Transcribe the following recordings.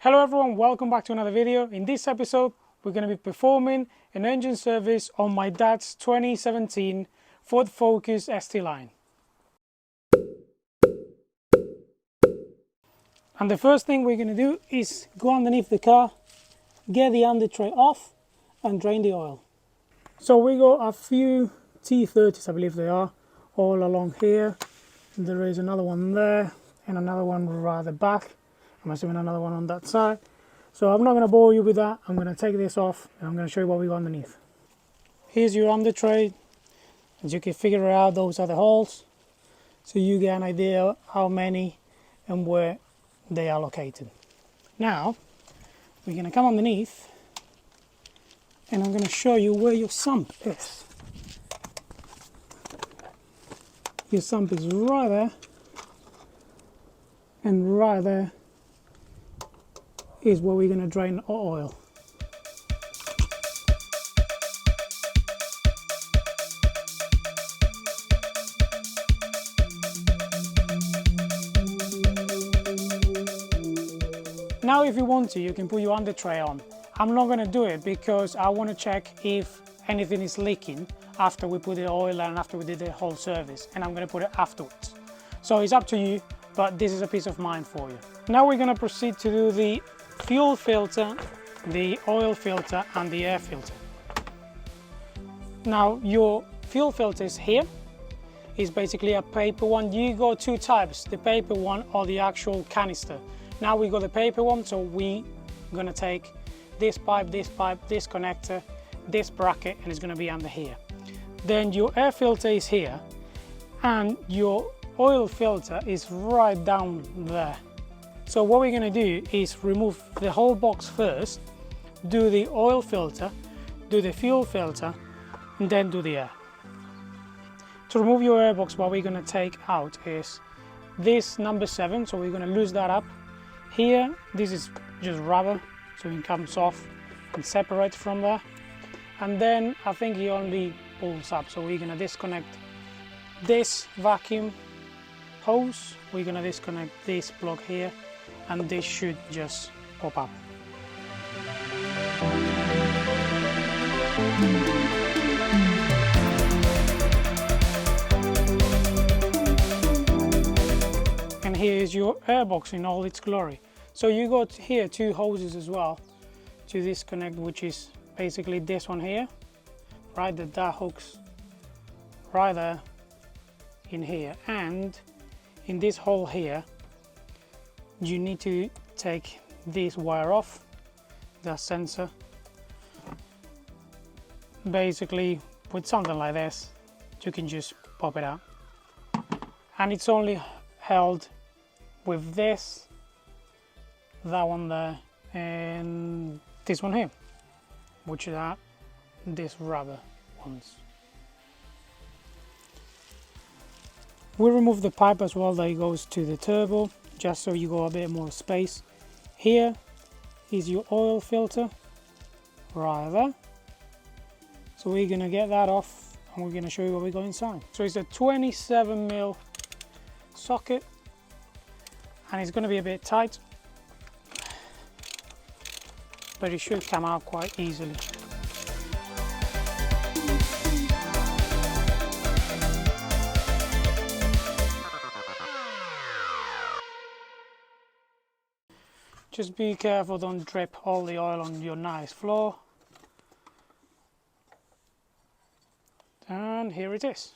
Hello everyone, welcome back to another video. In this episode, we're going to be performing an engine service on my dad's 2017 Ford Focus ST line. And the first thing we're going to do is go underneath the car, get the under tray off and drain the oil. So we got a few T30s, I believe they are, all along here. There is another one there and another one right at the back. I'm assuming another one on that side. So I'm not going to bore you with that. I'm going to take this off and I'm going to show you what we got underneath. Here's your under tray. As you can figure out, those are the holes. So you get an idea how many and where they are located. Now, we're going to come underneath and I'm going to show you where your sump is. Your sump is right there and right there is where we're going to drain our oil. Now if you want to, you can put your under tray on. I'm not going to do it because I want to check if anything is leaking after we put the oil and after we did the whole service, and I'm going to put it afterwards. So it's up to you, but this is a peace of mind for you. Now we're going to proceed to do the fuel filter, the oil filter and the air filter. Now your fuel filter is here. It's basically a paper one. You got two types, the paper one or the actual canister. Now we got the paper one, so we're going to take this pipe, this connector, this bracket, and it's going to be under here. Then your air filter is here and your oil filter is right down there. So what we're going to do is remove the whole box first, do the oil filter, do the fuel filter, and then do the air. To remove your air box, what we're going to take out is this number 7, so we're going to lose that up. Here, this is just rubber, so it comes off and separates from there. And then I think he only pulls up, so we're going to disconnect this vacuum hose, we're going to disconnect this plug here, and this should just pop up. And here is your airbox in all its glory. So you got here two hoses as well to disconnect, which is basically this one here, right, that hooks right there in here, and in this hole here you need to take this wire off, the sensor. Basically with something like this you can just pop it out, and it's only held with this, that one there, and this one here, which are these rubber ones. We remove the pipe as well that goes to the turbo, just so you got a bit more space. Here is your oil filter right there. So we're gonna get that off and we're gonna show you what we got inside. So it's a 27mm socket and it's gonna be a bit tight, but it should come out quite easily. Just be careful, don't drip all the oil on your nice floor. And here it is.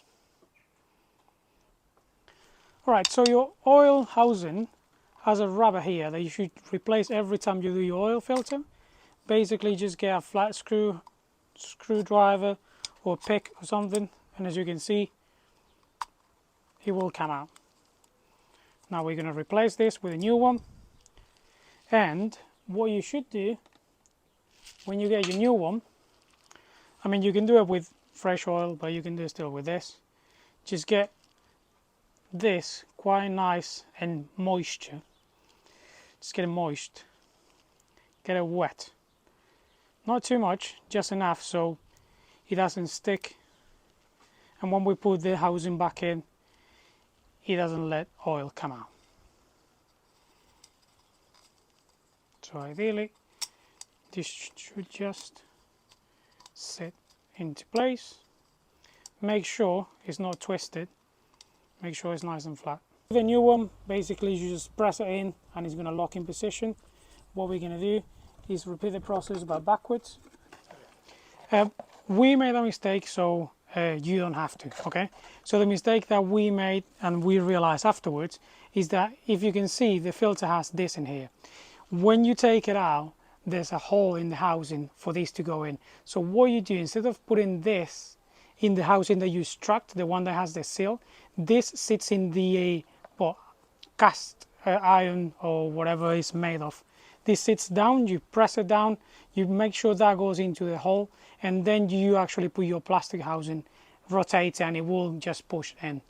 Alright, so your oil housing has a rubber here that you should replace every time you do your oil filter. Basically just get a flat screwdriver or pick or something, and as you can see, it will come out. Now we're going to replace this with a new one. And what you should do when you get your new one, I mean you can do it with fresh oil, but you can do it still with this. Just get this quite nice and moisture. Just get it moist, get it wet. Not too much, just enough so it doesn't stick. And when we put the housing back in, it doesn't let oil come out. So ideally this should just sit into place. Make sure it's not twisted, make sure it's nice and flat. The new one, basically you just press it in and it's going to lock in position. What we're going to do is repeat the process but backwards. We made a mistake, so you don't have to, okay? So the mistake that we made and we realized afterwards is that if you can see, the filter has this in here. When you take it out, there's a hole in the housing for this to go in. So what you do, instead of putting this in the housing that you struck, the one that has the seal, this sits in the cast iron or whatever it's made of. This sits down, you press it down, you make sure that goes into the hole, and then you actually put your plastic housing, rotate, and it will just push in.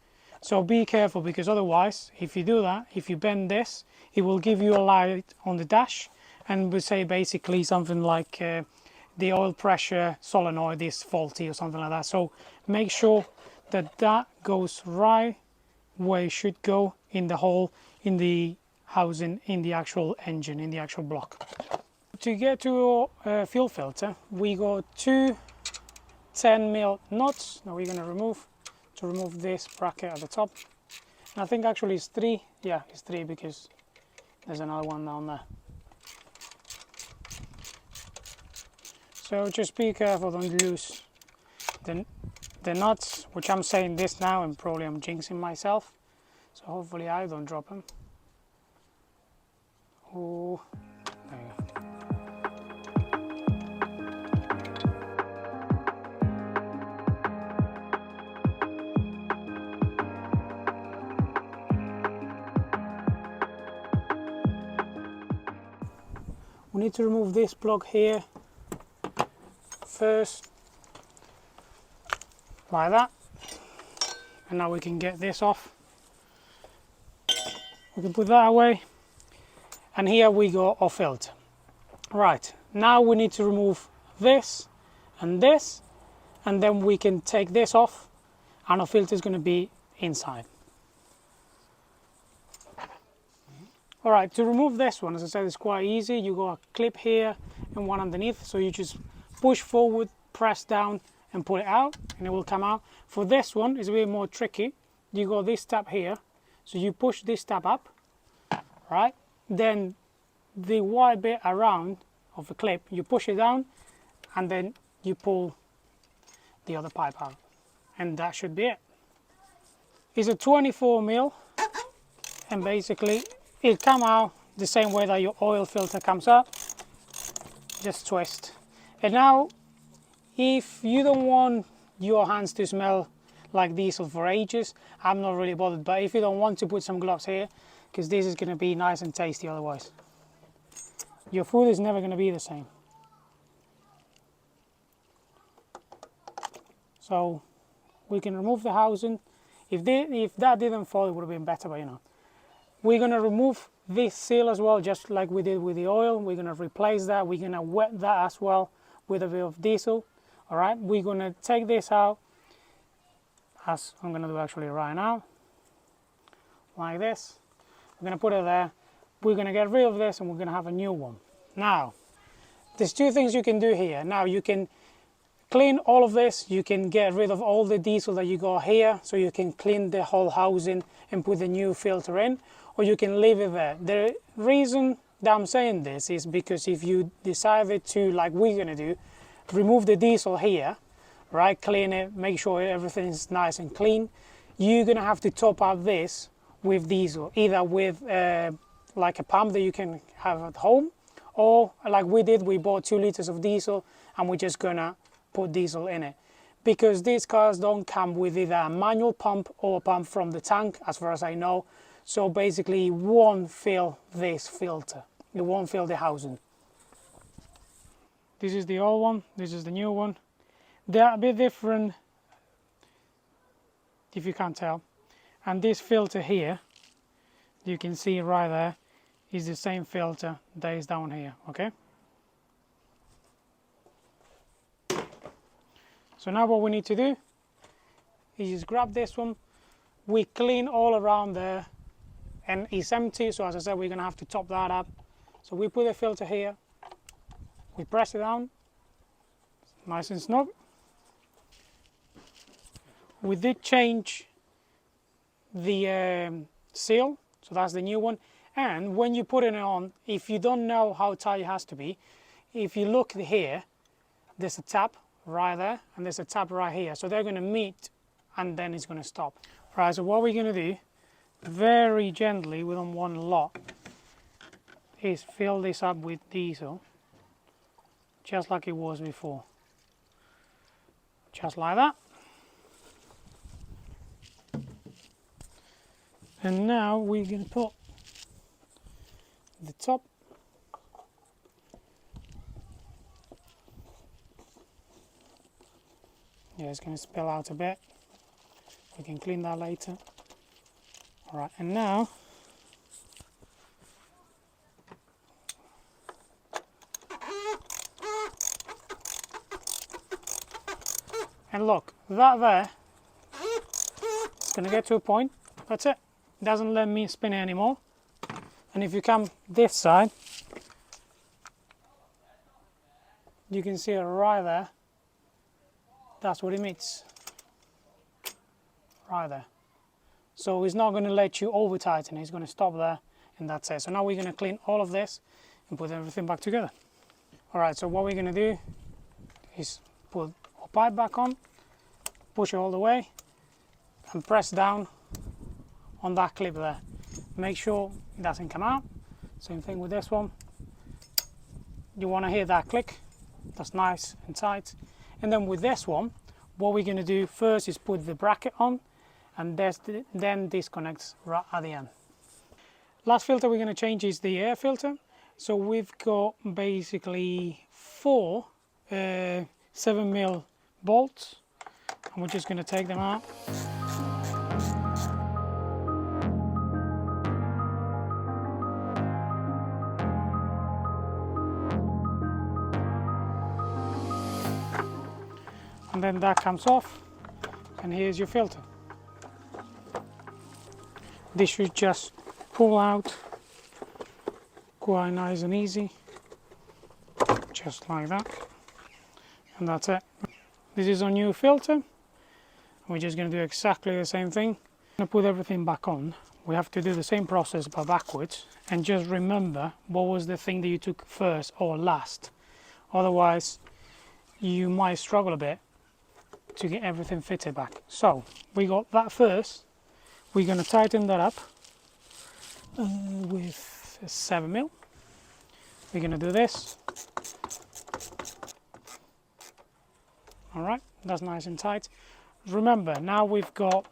So be careful, because otherwise, if you do that, if you bend this, it will give you a light on the dash, and we say basically something like the oil pressure solenoid is faulty or something like that. So make sure that that goes right where it should go, in the hole, in the housing, in the actual engine, in the actual block. To get to a fuel filter, we got two 10mm nuts that we're going to remove this bracket at the top. And I think actually it's three. Yeah, it's three because there's another one down there. So just be careful, don't lose the nuts, which I'm saying this now and probably I'm jinxing myself. So hopefully I don't drop them. Oh, there you go. We need to remove this plug here first, like that, and now we can get this off. We can put that away, and here we go, our filter. Right, now we need to remove this, and then we can take this off, and our filter is going to be inside. Alright, to remove this one, as I said, it's quite easy. You got a clip here and one underneath, so you just push forward, press down and pull it out and it will come out. For this one, it's a bit more tricky. You got this tab here, so you push this tab up, right? Then the white bit around of the clip, you push it down and then you pull the other pipe out, and that should be it. It's a 24mm, and basically it'll come out the same way that your oil filter comes out. Just twist. And now, if you don't want your hands to smell like diesel for ages, I'm not really bothered, but if you don't want to, put some gloves here, because this is going to be nice and tasty otherwise. Your food is never going to be the same. So we can remove the housing. If that didn't fall, it would have been better, but you know. We're going to remove this seal as well, just like we did with the oil. We're going to replace that. We're going to wet that as well with a bit of diesel. All right, we're going to take this out, as I'm going to do actually right now, like this. We're going to put it there. We're going to get rid of this and we're going to have a new one. Now, there's two things you can do here. Now, you can clean all of this. You can get rid of all the diesel that you got here, so you can clean the whole housing and put the new filter in, or you can leave it there. The reason that I'm saying this is because if you decided to, like we're going to do, remove the diesel here, right, clean it, make sure everything is nice and clean, you're going to have to top up this with diesel, either with like a pump that you can have at home, or like we did, we bought 2 liters of diesel and we're just going to put diesel in it. Because these cars don't come with either a manual pump or a pump from the tank, as far as I know. So basically it won't fill this filter. It won't fill the housing. This is the old one, this is the new one. They are a bit different, if you can't tell. And this filter here, you can see right there, is the same filter that is down here, okay? So now what we need to do is just grab this one. We clean all around there and it's empty, so as I said, we're going to have to top that up. So we put the filter here, we press it down, nice and snug. We did change the seal, so that's the new one. And when you put it on, if you don't know how tight it has to be, if you look here, there's a tap right there and there's a tap right here. So they're going to meet and then it's going to stop. Right, so what we're going to do, very gently, we don't want a lot, is fill this up with diesel, just like it was before. Just like that. And now we're going to put the top. Yeah, it's going to spill out a bit. We can clean that later. Alright, and now and look, that there, it's going to get to a point. That's it. It doesn't let me spin it anymore. And if you come this side, you can see it right there. That's what it means. Right there. So it's not going to let you over tighten it. It's going to stop there, and that's it. So now we're going to clean all of this and put everything back together. Alright, so what we're going to do is put our pipe back on, push it all the way, and press down on that clip there. Make sure it doesn't come out. Same thing with this one. You want to hear that click. That's nice and tight. And then with this one, what we're going to do first is put the bracket on, and then disconnects right at the end. Last filter we're going to change is the air filter. So we've got basically 4 7mm bolts, and we're just going to take them out. And then that comes off, and here's your filter. This should just pull out quite nice and easy, just like that, and that's it. This is our new filter. We're just going to do exactly the same thing. I'm going to put everything back on. We have to do the same process but backwards, and just remember what was the thing that you took first or last. Otherwise you might struggle a bit to get everything fitted back. So we got that first. We're going to tighten that up with a 7mm. We're going to do this. Alright, that's nice and tight. Remember, now we've got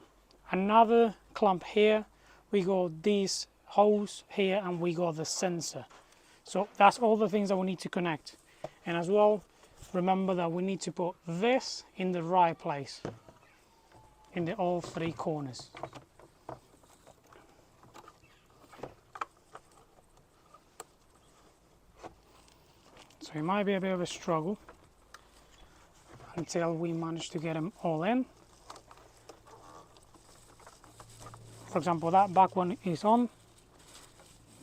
another clamp here, we got these hose here, and we got the sensor. So that's all the things that we need to connect. And as well, remember that we need to put this in the right place, in all 3 corners. So it might be a bit of a struggle until we manage to get them all in. For example, that back one is on,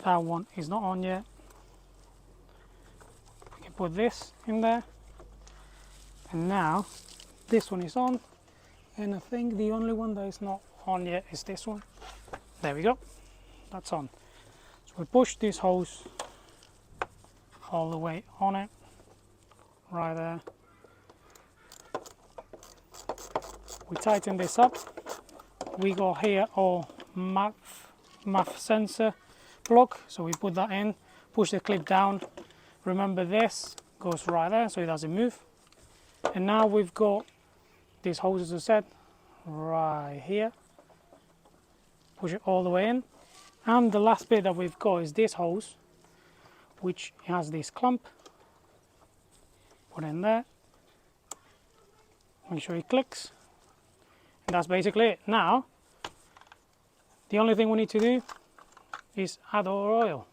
that one is not on yet. We can put this in there. And now this one is on, and I think the only one that is not on yet is this one. There we go, that's on. So we push this hose all the way on it, right there. We tighten this up. We got here our MAF sensor plug, so we put that in, push the clip down. Remember, this goes right there so it doesn't move. And now we've got this hose, as I said, right here. Push it all the way in. And the last bit that we've got is this hose, which has this clamp. Put it in there. Make sure it clicks. And that's basically it. Now, the only thing we need to do is add our oil.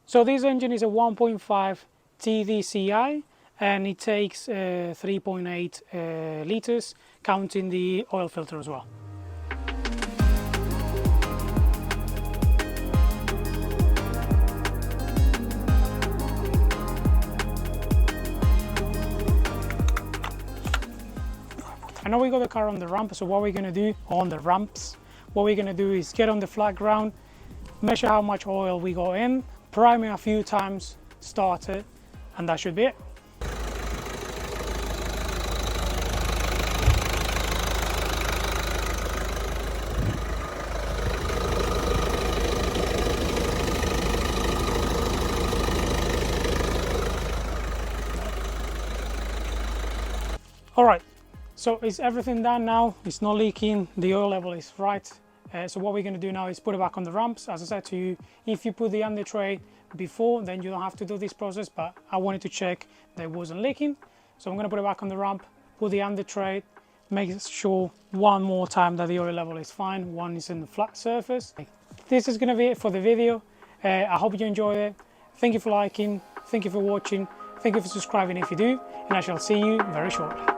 So this engine is a 1.5 TDCi, and it takes 3.8 litres, counting the oil filter as well. I know we got the car on the ramp, so what we're going to do on the ramps, what we're going to do is get on the flat ground, measure how much oil we got in, prime it a few times, start it, and that should be it. All right, so is everything done now? It's not leaking, the oil level is right. So what we're going to do now is put it back on the ramps. As I said to you, if you put the under tray before, then you don't have to do this process, but I wanted to check that it wasn't leaking. So I'm going to put it back on the ramp, put the under tray, make sure one more time that the oil level is fine, one is in the flat surface. This is going to be it for the video. I hope you enjoyed it. Thank you for liking, thank you for watching, thank you for subscribing if you do, and I shall see you very shortly.